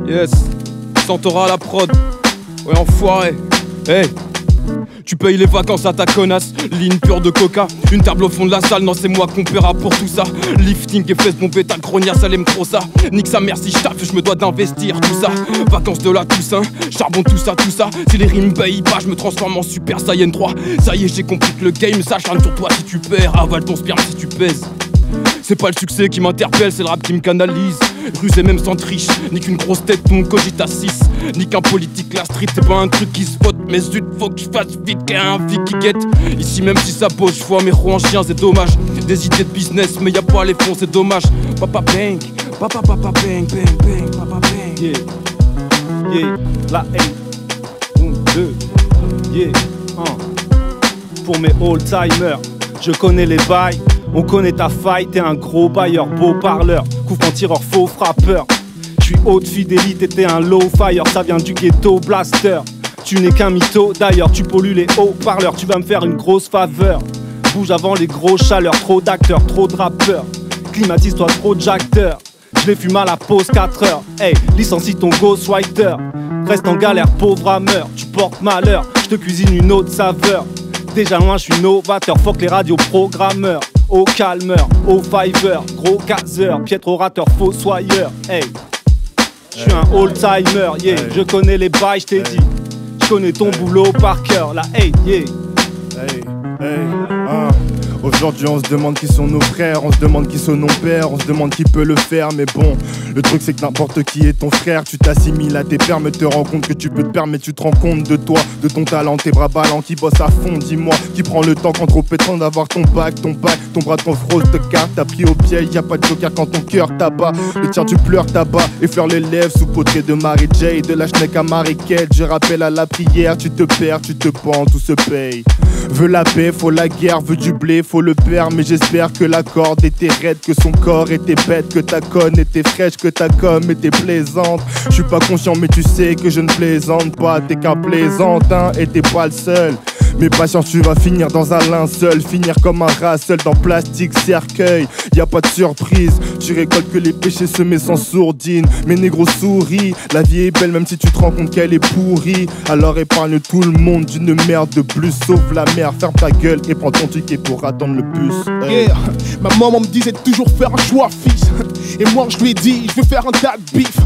Yes, Santora à la prod. Ouais, enfoiré. Hey, tu payes les vacances à ta connasse. Ligne pure de coca, une table au fond de la salle. Non, c'est moi qu'on paiera pour tout ça. Lifting et fesses bombées, ta grognasse, elle aime trop ça. Nique sa mère si je taffe, je me dois d'investir tout ça. Vacances de la Toussaint, charbon tout ça. Si les rimes payent pas, je me transforme en Super Saiyan 3. Ça y est, j'ai compris que le game s'acharne sur toi si tu perds. Avale ton sperme si tu pèses. C'est pas le succès qui m'interpelle, c'est le rap qui me canalise. Rusé même sans triche, ni qu'une grosse tête ou un cogita 6. Ni qu'un politique, la street c'est pas un truc qui se vote. Mais zut, faut que je fasse vite qu'il y a un flic qui guette. Ici même si ça pose, je vois mes roues en chien, c'est dommage. Des idées de business, mais y'a pas les fonds, c'est dommage. Papa bang, papa bang, bang, bang, papa bang. Yeah, yeah, la haine. 1, 2, yeah, 1. Pour mes old-timers, je connais les bails. On connaît ta faille, t'es un gros bailleur, beau parleur, couvre tireur, faux frappeur. J'suis haute fidélité, t'es un low fire, ça vient du ghetto blaster. Tu n'es qu'un mytho, d'ailleurs tu pollues les hauts-parleurs, tu vas me faire une grosse faveur. Bouge avant les grosses chaleurs, trop d'acteurs, trop de rappeurs. Climatise-toi, trop de jacteurs. J'les fume à la pause 4 heures. Hey, licencie ton ghostwriter. Reste en galère, pauvre rameur, tu portes malheur. J'te cuisine une autre saveur. Déjà loin, j'suis novateur, fuck les radioprogrammeurs. Au calmeur, au fiver, gros caseur, piètre orateur, fossoyeur. Hey, j'suis un old-timer, yeah. Je connais les bails, j't'ai dit. J'connais ton boulot par cœur, la hey, yeah. Hey, hey, ah. Aujourd'hui on se demande qui sont nos frères, on se demande qui sont nos pères, on se demande qui peut le faire. Mais bon, le truc c'est que n'importe qui est ton frère. Tu t'assimiles à tes pères mais te rends compte que tu peux te permettre. Tu te rends compte de toi, de ton talent, tes bras ballants qui bossent à fond. Dis-moi, qui prend le temps quand trop pétant d'avoir ton bac, ton bras ton frose te carte. T'as pris au pied, y a pas de joker quand ton cœur t'abat. Le tien tu pleures, tabac, effleure les lèvres sous potré de Mary J. De la schneck à Marie-Kate, je rappelle à la prière. Tu te perds, tu te pends, tout se paye. Veux la paix, faut la guerre, veut du blé, faut le perdre. Mais j'espère que la corde était raide, que son corps était bête, que ta conne était fraîche, que ta com était plaisante. Je suis pas conscient mais tu sais que je ne plaisante pas. T'es qu'un plaisantin et t'es pas le seul. Mais patience, tu vas finir dans un linceul, finir comme un rat seul dans plastique cercueil. Y a pas de surprise, tu récoltes que les péchés semés sans sourdine. Mais négro souris, la vie est belle même si tu te rends compte qu'elle est pourrie. Alors épargne tout le monde d'une merde de plus, sauf la mère. Ferme ta gueule et prends ton ticket pour attendre le bus. Yeah. Ma maman me disait de toujours faire un choix, fils. Et moi je lui ai dit, je veux faire un tas de bif.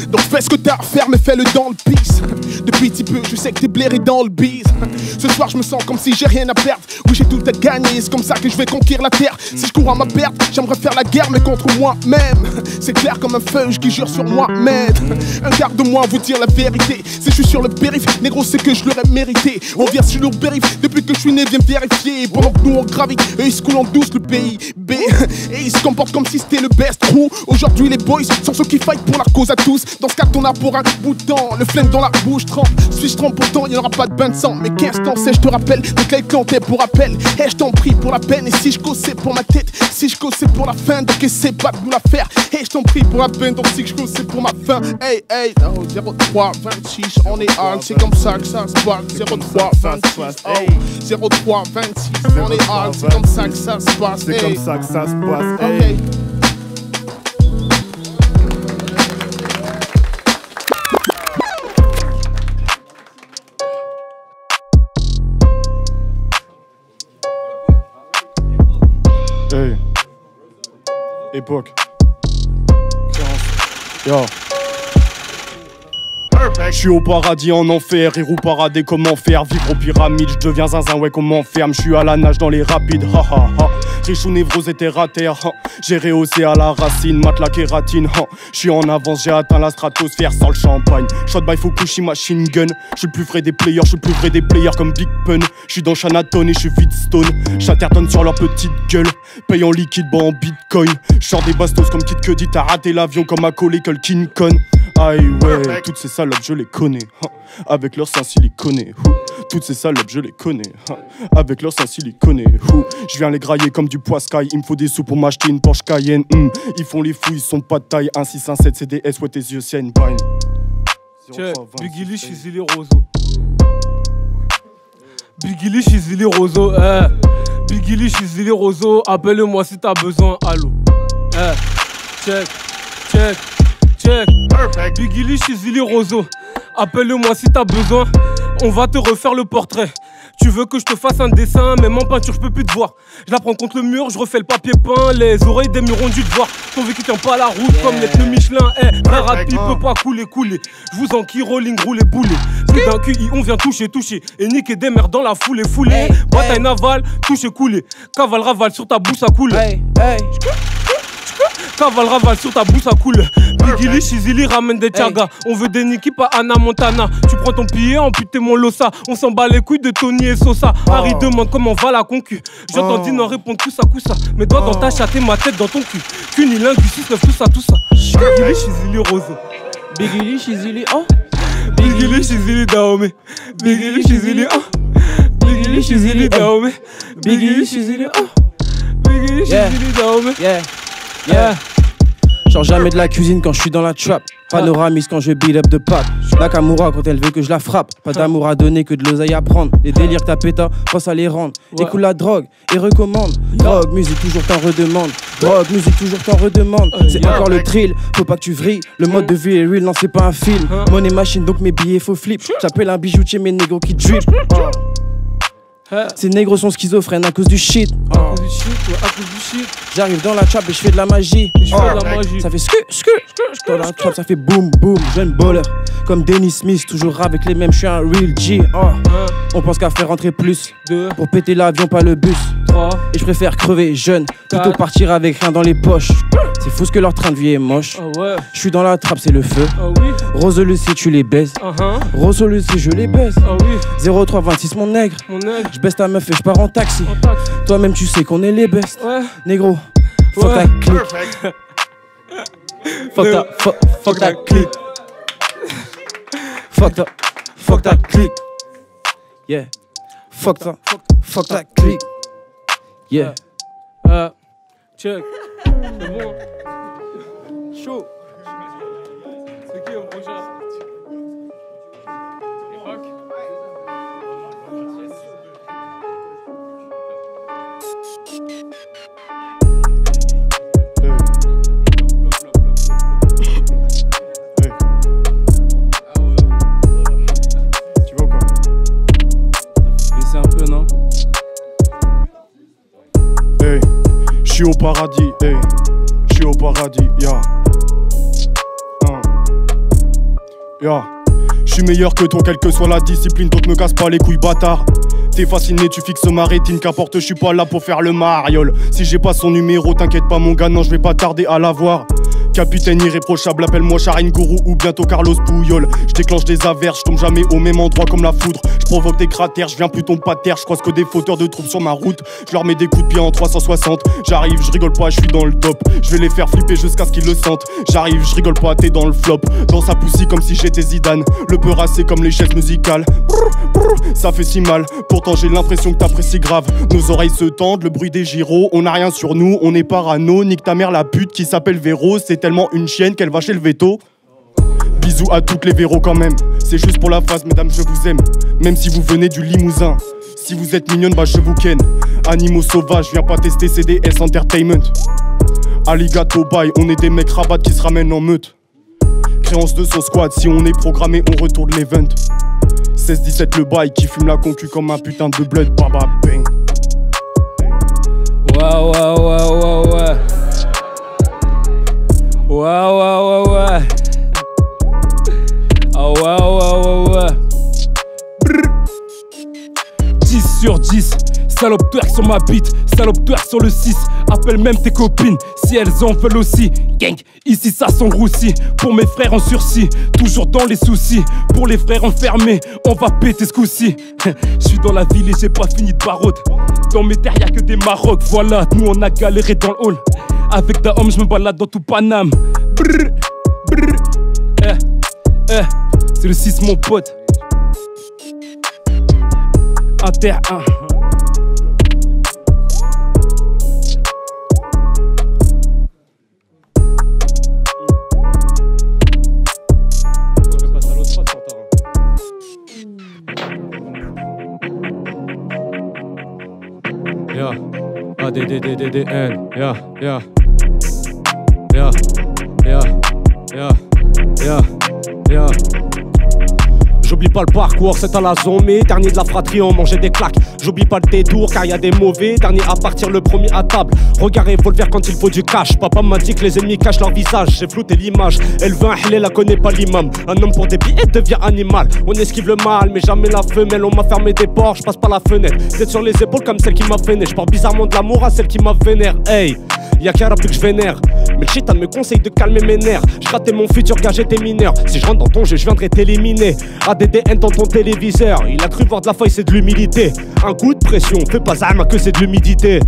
Donc fais ce que t'as à faire mais fais-le dans le pisse. Depuis petit peu je sais que t'es blairé dans le bise. Ce soir je me sens comme si j'ai rien à perdre. Oui j'ai tout à gagner, c'est comme ça que je vais conquérir la terre. Si je cours à ma perte, j'aimerais faire la guerre mais contre moi-même. C'est clair comme un feuille qui jure sur moi-même. Un garde-moi vous dire la vérité. Si je suis sur le périph', négro c'est que je l'aurais mérité. On vient sur le périph', depuis que je suis né viens vérifier. Pendant que nous on gravit, eux ils se coulent en douce le pays B. Et ils se comportent comme si c'était le best trou. Aujourd'hui les boys sont ceux qui fight pour la cause à tous. Dans ce cas t'en as pour un bout de temps. Le flingue dans la bouche trempe. Si je trempe pourtant y'en aura pas de bain de sang. Mais 15 temps c'est je te rappelle de quel clan t'es pour rappel. Et je t'en prie pour la peine. Et si je cause c'est pour ma tête. Si je cause c'est pour la fin. Donc essaie pas de nous la faire. Et je t'en prie pour la peine. Donc si je cause c'est pour ma fin. Hey hey oh, 03 26 on est hard. C'est comme ça que ça se passe. 03 26 oh, 03 26 on est hard. C'est comme ça que ça se passe. C'est comme ça que ça se passe. Okay. Hey. Époque. Yo. Je suis au paradis en enfer, et roue paradis comment faire. Vivre aux pyramides, je deviens zinzin, ouais comment m'enferme. Je suis à la nage dans les rapides, ha ha ha. Riche ou névrosé terre à terre, j'ai rehaussé à la racine, mate la kératine. Je suis en avance, j'ai atteint la stratosphère sans le champagne. Shot by Fukushi machine gun. Je suis le plus vrai des players, je suis le plus vrai des players comme Big Pun. Je suis dans Shanaton et je suis Vidstone. Chatterton sur leur petite gueule. Paye en liquide, bon en bitcoin. Je sors des bastos comme Kid Cudi, t'as raté l'avion comme Macaulay Culkin Con. Highway, toutes ces salopes je les connais, avec leur sein siliconé. Toutes ces salopes je les connais, avec leur sein siliconé. Je viens les grailler comme du poiscaille, il me faut des sous pour m'acheter une Porsche Cayenne. Ils font les fous, ils sont pas de taille. 1617 CDS, ouais tes yeux c'est une bagne. Biggie Lee, Chizili Rozo. Biggie Lee, Chizili Rozo, Biggie Lee, Chizili Rozo, appelle-moi si t'as besoin, allô. Check. Perfect. Biggie Lee, Chizili Rozo, appelle-moi si t'as besoin, on va te refaire le portrait. Tu veux que je te fasse un dessin, même en peinture je peux plus te voir. Je la prends contre le mur, je refais le papier peint, les oreilles des murs ont dû te voir. Ton vécu tient pas la route comme les pneus Michelin. Frère rapide peut pas couler. Je vous enquille, rolling, roulez, boulet. Plus d'un QI, on vient toucher. Et niquer des merdes dans la foulée. Bataille navale, toucher, couler. Cavale, ravale sur ta bouche à couler. Cavale, ravale sur ta bouche à couler. Biggie Lee, Chizili ramène des tchagas. On veut des Niki, pas Anna Montana. Tu prends ton billet, amputé mon losa. On s'en bat les couilles de Tony et Sosa. Harry demande comment va la concu. J'entends Dino répondre coup ça. Mes doigts dans ta chatte et ma tête dans ton cul. Cunilingue, 6-9, tout ça. Biggie Lee, Chizili Rozo. Biggie Lee, Chizili, Biggie Lee, Chizili Dahomey. Biggie Lee, Chizili, Biggie Lee, Chizili Dahomey. Biggie Lee, Chizili, Biggie Lee, Chizili Dahomey. Genre jamais de la cuisine quand je suis dans la trap. Panoramis quand je beat up de pattes. Nakamura quand elle veut que je la frappe. Pas d'amour à donner que de l'oseille à prendre. Les délires que t'as péta, pense à les rendre. Écoute la drogue et recommande. Drogue, musique toujours t'en redemande. Drogue, musique toujours t'en redemande. C'est encore le thrill, faut pas que tu vrilles. Le mode de vie est real, non c'est pas un film. Money machine donc mes billets faut flip. J'appelle un bijoutier mes négros qui drip. Ces négros sont schizophrènes à cause du shit. À cause du shit. J'arrive dans la trap et je fais de la magie. Ça fait scu. Dans la trap ça fait boum boum. Jeune baller comme Dennis Smith, toujours avec les mêmes. Je suis un real G. On pense qu'à faire rentrer plus. Pour péter l'avion, pas le bus. Et je préfère crever jeune plutôt partir avec rien dans les poches. C'est fou ce que leur train de vie est moche. Je suis dans la trappe, c'est le feu. Rose Lucie, tu les baises. Rose Lucie, je les baise. 0326 mon nègre. Je baisse ta meuf et je pars en taxi. Toi-même tu sais qu'on est les best. Négro, fuck ta clique. Fuck ta clique. Fuck ta clique. Yeah. Fuck ta clique. Yeah. Check. C'est bon. Chaud. C'est qui le prochain? Tu vois quoi? Laissez un peu, non? Hey, j'suis au paradis, hey, j'suis au paradis, J'suis meilleur que toi, quelle que soit la discipline, donc me casse pas les couilles, bâtard. T'es fasciné, tu fixes ma rétine, qu'importe, j'suis pas là pour faire le mariole. Si j'ai pas son numéro, t'inquiète pas mon gars, non, j'vais pas tarder à l'avoir. Capitaine irréprochable, appelle-moi Charine Gourou ou bientôt Carlos Bouyol. J'déclenche des averses, j'tombe jamais au même endroit comme la foudre. J'provoque des cratères, j'viens plus tomber pas terre. J'croise que des fauteurs de troubles sur ma route. J'leur mets des coups de pied en 360. J'arrive, j'rigole pas, j'suis dans le top. J'vais les faire flipper jusqu'à ce qu'ils le sentent. J'arrive, j'rigole pas, t'es dans le flop. Dans sa poussie comme si j'étais Zidane. Le peur assez comme les chaises musicales. Ça fait si mal, pourtant j'ai l'impression que t'apprécies grave. Nos oreilles se tendent, le bruit des gyros. On a rien sur nous, on est parano. Nique ta mère la pute qui s'appelle Véro. C'est tellement une chienne qu'elle va chez le veto. Bisous à toutes les Véros quand même. C'est juste pour la phase, mesdames, je vous aime. Même si vous venez du Limousin. Si vous êtes mignonne, bah je vous ken. Animaux sauvages, viens pas tester CDS Entertainment. Alligato bye, on est des mecs rabat qui se ramènent en meute. Créance de son squad, si on est programmé, on retourne l'event. 16-17 le bail qui fume la concu comme un putain de blood, baba bang. Ouais. 10 sur 10, salope twerk sur ma bite, salope twerk sur le 6. Appelle même tes copines si elles en veulent aussi. Gang, ici ça sent roussi. Pour mes frères en sursis, toujours dans les soucis. Pour les frères enfermés, on va péter ce coup-ci. J'suis dans la ville et j'ai pas fini de barode. Dans mes terres y'a que des Maroc, voilà. Nous on a galéré dans le hall. Avec Dahom j'me balade dans tout Paname. Brrr, brrr, c'est le 6 mon pote. Inter 1. Yeah, ADDDDN, yeah. J'oublie pas le parcours, c'est à la zone, mais dernier de la fratrie, on mangeait des claques. J'oublie pas le détour, car y a des mauvais, dernier à partir, le premier à table. Regard revolver quand il faut du cash. Papa m'a dit que les ennemis cachent leur visage, j'ai flouté l'image. Elle veut un halal, la connaît pas l'imam. Un homme pour des billets devient animal. On esquive le mal, mais jamais la femelle. On m'a fermé des portes, je passe par la fenêtre. Tête sur les épaules comme celle qui m'a vénère. Je porte bizarrement de l'amour à celle qui m'a vénère. Hey, y'a qu'un rap que je vénère. Mais le shaitan me conseille de calmer mes nerfs. Je ratais mon futur car j'étais mineur. Si je rentre dans ton jeu, je viendrai t'éliminer. ADDN dans ton téléviseur. Il a cru voir de la faille, c'est de l'humilité. Un coup de pression, fais pas zama que c'est de l'humidité.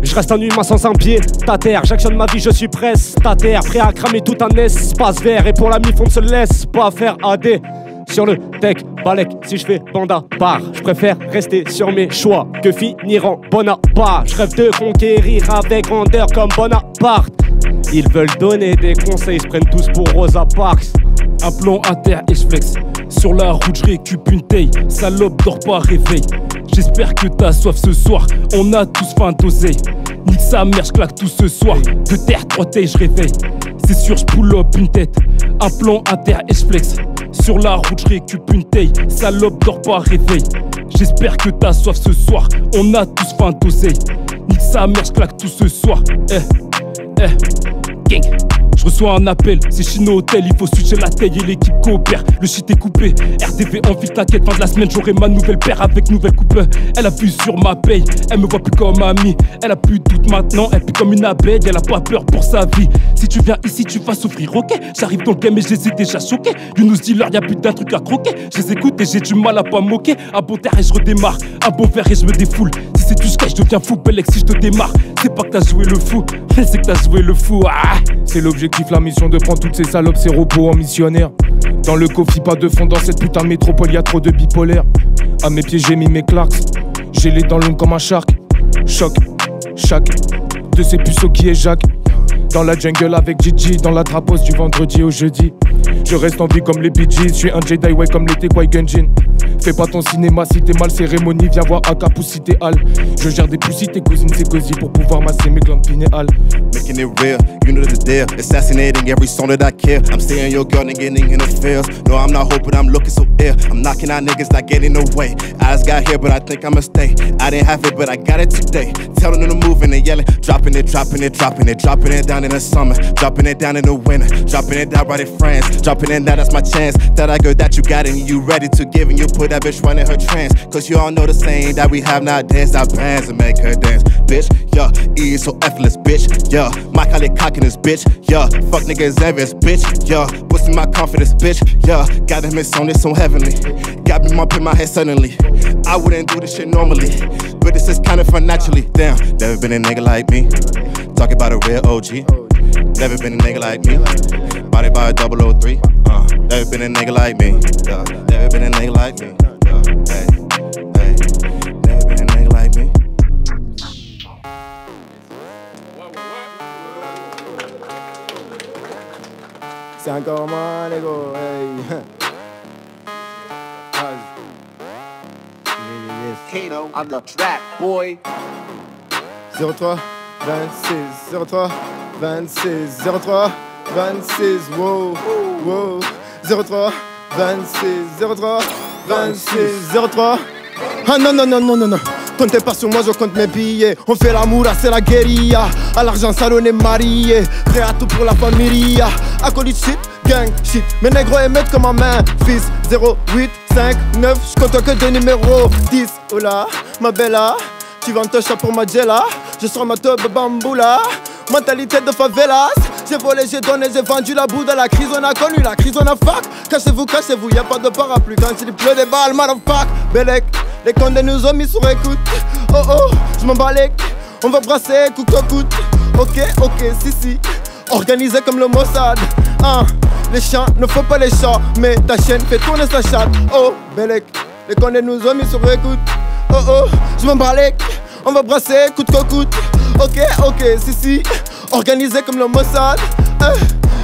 Je reste un humain sans un pied, ta terre. J'actionne ma vie, je suis prestataire. Prêt à cramer tout un espace vert. Et pour la mif, on ne se laisse pas faire AD. Sur le tech, balek, si je fais banda part. Je préfère rester sur mes choix que finir en Bonaparte. Je rêve de conquérir avec grandeur comme Bonaparte. Ils veulent donner des conseils, ils se prennent tous pour Rosa Parks. Un plan inter et je flex. Sur la route, je récup une taille. Salope, dors pas, réveille. J'espère que t'as soif ce soir. On a tous faim d'oseille. Nique sa mère, je claque tout ce soir. De terre, 3 tailles, je réveille. C'est sûr, je pull up une tête. Un plan inter et je flex. Sur la route, je récup une taille. Salope, dors pas, réveille. J'espère que t'as soif ce soir. On a tous faim d'oseille. Nique sa mère, je claque tout ce soir. Gang. Je reçois un appel, c'est Chino Hotel, il faut switcher la taille et l'équipe coopère. Le shit est coupé, RDV en file, t'inquiète, fin de la semaine j'aurai ma nouvelle paire avec nouvelle coupe. Elle a vu sur ma paye, elle me voit plus comme amie. Elle a plus de doute maintenant, elle pue comme une abeille, elle a pas peur pour sa vie. Si tu viens ici, tu vas souffrir, ok. J'arrive dans le game et je les ai déjà choqués. Younous dealer, y'a plus d'un truc à croquer. Je les écoute et j'ai du mal à pas moquer. Un bon terre et je redémarre, un bon verre et je me défoule. Si c'est du sky, je deviens fou, Belek si je te démarre. C'est pas que t'as joué le fou, mais c'est que t'as joué le fou. Ah. C'est l'objectif, la mission de prendre toutes ces salopes, ces robots en missionnaire. Dans le coffre, pas de fond dans cette putain de métropole, y'a trop de bipolaires. À mes pieds, j'ai mis mes clarks. J'ai les dents longues comme un shark. Choc, chaque de ces puceaux qui est Jacques. Dans la jungle avec Gigi, dans la trapose du vendredi au jeudi. Je reste en vie comme les PG, je suis un Jedi, ouais, comme l'été Qui-Gon. Fais pas ton cinéma si t'es mal, cérémonie, viens voir Aka Poussi t'es Al. Je gère des poussis, tes cousines, c'est cosy pour pouvoir masser mes glandes pinéales. Making it real, you know the deal. Assassinating every song that I kill. I'm staying your girl and getting in the fields. No, I'm not hoping, I'm looking so ill. I'm knocking out niggas, not getting away. I just got here, but I think I'ma stay. I didn't have it, but I got it today. Telling them to move and they yelling. Dropping it, dropping it, dropping it. Dropping it down in the summer. Dropping it down in the winter. Dropping it down right in France. Dropping it down, that's my chance. That I girl that you got and you ready to give. And you put that bitch running her trance. Cause you all know the saying that we have not danced our bands and make her dance. Bitch, yeah, E is so effortless, bitch, yeah. My collie cocking this bitch, yeah. Fuck niggas envious, bitch, yeah. Boosting my confidence, bitch, yeah. Got them it's on this so heavenly. Got me up in my head suddenly. I wouldn't do this shit normally, but this is kind of fun naturally. Damn, never been a nigga like me. Talking about a real OG. Never been a nigga like me. Body by a 003. Never been a nigga like me. Never been a nigga like me. Hey, hey. Never been a nigga like me. C'est encore moi, les gars, hey. Kano on the track, boy. 03, 26, 03, 26, 03, 26, wow, wow. 03, 26, 03, 26, 03. Ah non, non, non, non, non, non. Comptez pas sur moi, je compte mes billets. On fait l'amour, c'est la guérilla. À l'argent, salon est marié. Prêt à tout pour la famille. Acolyte shit, gang shit. Mes négros émettent comme ma main. Fils 08, 5, 9. J'compte que des numéros 10. Oh là, ma bella. Tu vas en toucher pour ma jella. Je sors ma teub bamboula. Mentalité de favelas. J'ai volé, j'ai donné, j'ai vendu la boue de la crise. On a connu la crise, on a fuck. Cachez-vous, y'a pas de parapluie. Quand il pleut des balles, motherfuck. Belek, les condés nous ont mis sur écoute. Oh oh, j'm'en bats les. On va brasser, coûte que coûte. Ok, si. organisé comme le Mossad. Hein, les chiens ne font pas les chats, mais ta chaîne fait tourner sa chatte. Oh, Belek, les connets nous ont mis sur écoute. Oh oh, je m'en bats les, on va brasser coûte que coûte. Ok, si, organisé comme le Mossad.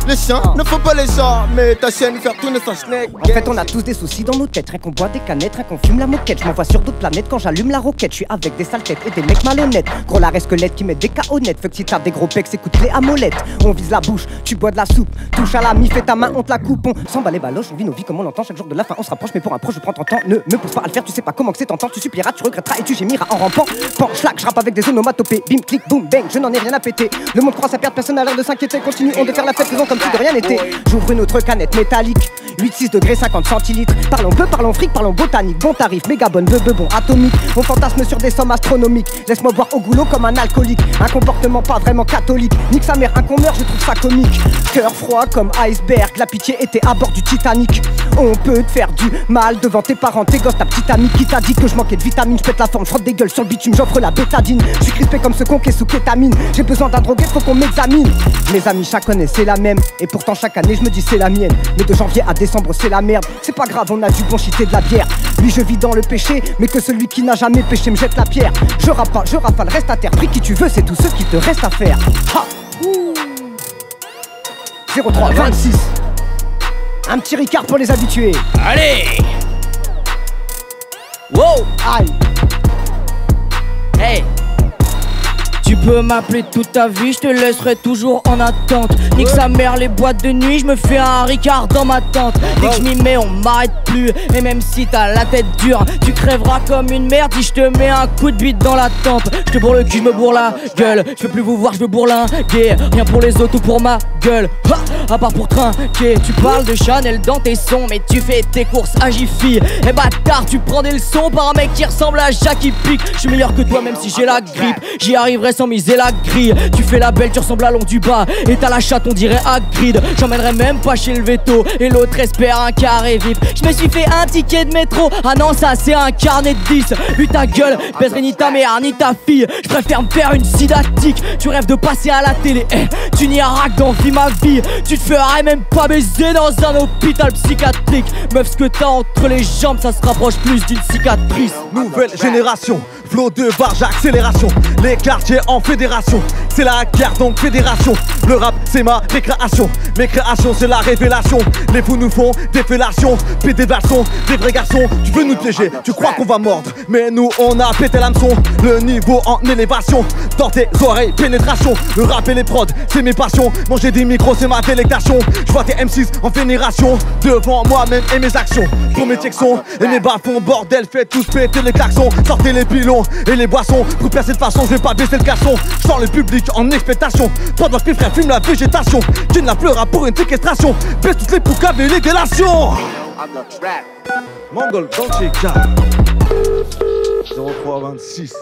Les chiens ne font pas les chats, mais ta chaîne faire tourner sa schneck. En fait, on a tous des soucis dans nos têtes. Rien qu'on boit des canettes, rien qu'on fume la moquette. Je m'envoie sur d'autres planètes quand j'allume la roquette. Je suis avec des sales têtes et des mecs malhonnêtes. Gros l'arrêt squelette qui met des KO net. Fuck si t'as des gros pecs, écoute les amolettes. On vise la bouche, tu bois de la soupe. Touche à la mi, fais ta main, on te la coupe. On s'en bat les baloches, on vit nos vies comme on l'entend. Chaque jour de la fin, on se rapproche, mais pour un proche, je prends ton temps. Ne me pousse pas à le faire, tu sais pas comment que c'est tentant. Tu supplieras, tu regretteras et tu gémiras en rampant. Pan, schlack, je rappe avec des onomatopées. Bim, clic, boum, bang, je n'en ai rien à péter. Le monde croit sa perte, personne a l'air de s'inquiéter. Continuons de faire la fête, faisons comme si de rien n'était. J'ouvre une autre canette métallique 8-6 degrés 50 centilitres. Parlons peu, parlons fric, parlons botanique. Bon tarif, méga bonne, bon atomique. On fantasme sur des sommes astronomiques. Laisse-moi boire au goulot comme un alcoolique. Un comportement pas vraiment catholique. Nique sa mère, un qu'on meurt, je trouve ça comique. Cœur froid comme iceberg. La pitié était à bord du Titanic. On peut te faire du mal devant tes parents, tes gosses, ta petite amie qui t'a dit que je manquais de vitamines. Je pète la forme, je frotte des gueules sur le bitume, j'offre la bétadine. Je suis crispé comme ce con qui est sous kétamine. J'ai besoin d'un drogué, faut qu'on m'examine. Mes amis, chaque année c'est la même. Et pourtant chaque année je me dis c'est la mienne. Mais de janvier à décembre c'est la merde. C'est pas grave, on a du bon shit et de la bière. Lui je vis dans le péché, mais que celui qui n'a jamais péché me jette la pierre. Je rafale, reste à terre. Pris qui tu veux, c'est tout ce qu'il te reste à faire. Ha 03 26. Un petit Ricard pour les habitués. Allez. Wow. Aïe. Hey. Tu peux m'appeler toute ta vie, je te laisserai toujours en attente. Nique sa mère les boîtes de nuit, je me fais un Ricard dans ma tente. Dès que je m'y mets, on m'arrête plus. Et même si t'as la tête dure, tu crèveras comme une merde si je te mets un coup de bite dans la tempe. Je te bourre le cul, je me bourre la gueule. Je veux plus vous voir, je veux bourlinguer. Rien pour les autres ou pour ma gueule. Ha, à part pour trinquer. Tu parles de Chanel dans tes sons, mais tu fais tes courses à Jiffy. Eh bâtard, tu prends des leçons par un mec qui ressemble à Jackie Pic. Je suis meilleur que toi même si j'ai la grippe. J'y arriverai sans miser la grille. Tu fais la belle, tu ressembles à Long du Bas. Et t'as la chatte, on dirait Hagrid. J'emmènerai même pas chez le veto. Et l'autre espère un carré vif. Je me suis fait un ticket de métro. Ah non, ça c'est un carnet de 10. Vu ta gueule, baiserai ni ta mère ni ta fille. Je préfère me faire une sidatique. Tu rêves de passer à la télé, tu n'y as rac dans vie ma vie. Tu te ferais même pas baiser dans un hôpital psychiatrique. Meuf, ce que t'as entre les jambes, ça se rapproche plus d'une cicatrice. Nouvelle génération, flot de barge, accélération. Les quartiers en fédération, c'est la guerre donc fédération. Le rap c'est ma récréation, mes créations c'est la révélation. Les fous nous font des fellations, puis des garçons, des vrais garçons. Tu veux nous piéger, tu crois qu'on va mordre, mais nous on a pété l'hameçon. Le niveau en élévation, dans tes oreilles pénétration. Le rap et les prods c'est mes passions, manger des micros c'est ma délectation. Je vois tes M6 en vénération, devant moi-même et mes actions. Pour mes texons et mes bas-fonds, bordel faites tous péter les klaxons. Sortez les pilons et les boissons, pour percer de façon je vais pas baisser le garçon. Je sens le public en expectation, pendant que mes frères fument la végétation. Tu ne la pleura pour une séquestration, baisse toutes les poucaves et les délations. Mongol dans le 0326.